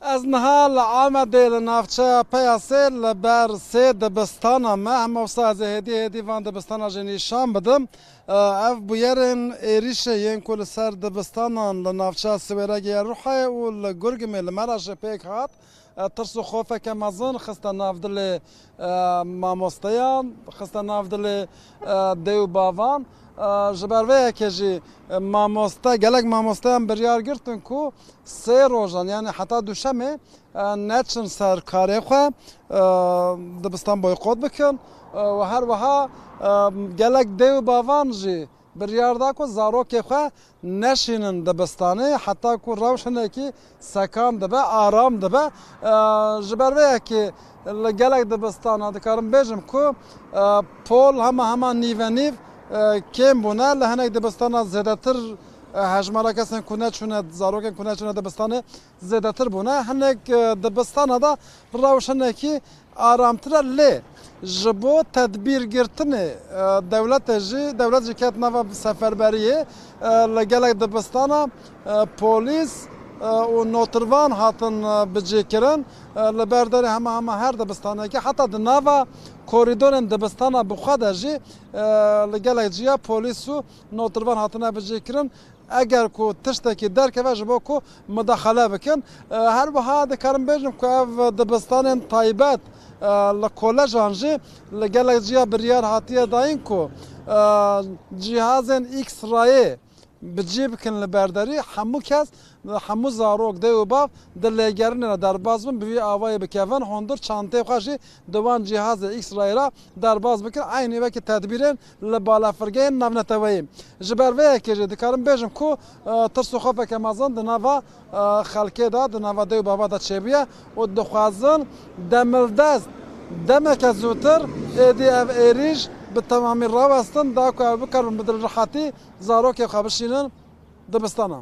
از نهال آمده لنافچه پیاسه لبر سه دبستانه ما هم استاد هدی وان دبستانه جنیشان بدم اف بویرن ایریشه ین کل سر دبستانان لنافچه سویرگی روحه و لگرگمی لمراش پیک هات ترس و خوفه که مزن خسته نافدل ماموستیان خسته نافدل دیو باوان جبروه که جی ماموستا گلک ماموستایان بریار گرتن کو سه روزان یعنی حتی دوشمه نچن سر کاری خو دبستان بایقود بکن و هر وها گلک دیو باوان جی بریار دا کو زاروک خو نشینن دبستانه حتی کو روشنه کی سکان دبه آرام دبه جبروه که گلک دبستانه دکارم بیجم کو پول همه نیو کم بونه لحنه دبستان زیادتر هجمارا کسان کنه چونه زاروکن کنه چونه دبستان زیادتر بونه هنگ دبستان دا روشنه کی آرامتره لی جبو تدبیر گرتنه دولت جی کت نوا سفربریه لگلک دبستان پولیس و نوتروان هاتن بجی کرن لبرداری همه هر دبستانه که حتی دنوا کوریدورن دبستانه بخواد جی لگلک جیا پولیس و نوتروان هاتن بجی کرن اگر کو تشتکی درک و جبو کو مداخله بکن هر وها دکارم بیجم که دبستان تایبت لکولج آنجی لگلک جیا بریار هاتیه داین کو جهازن ایکس رای بجی بکن لبرداری همو کس همو زاروک دیو باف دلگرنه در باز بن بی آوای بکوان هندر چانته خوشی دوان جهاز ایکس رای را در باز بکن عینی وکی تدبیرن لبالا فرگین نونتویم جبروه که دکارم بیجم کو ترس و خوف که مازن دنوا خلکه دا دنوا دیو بابا دا چبیه و دخوازن دملدست دمک زوتر ایدی او ایریج به تمامی راوستن دا که بکرن بدل راحتی زاروک خبرشینن دبستانه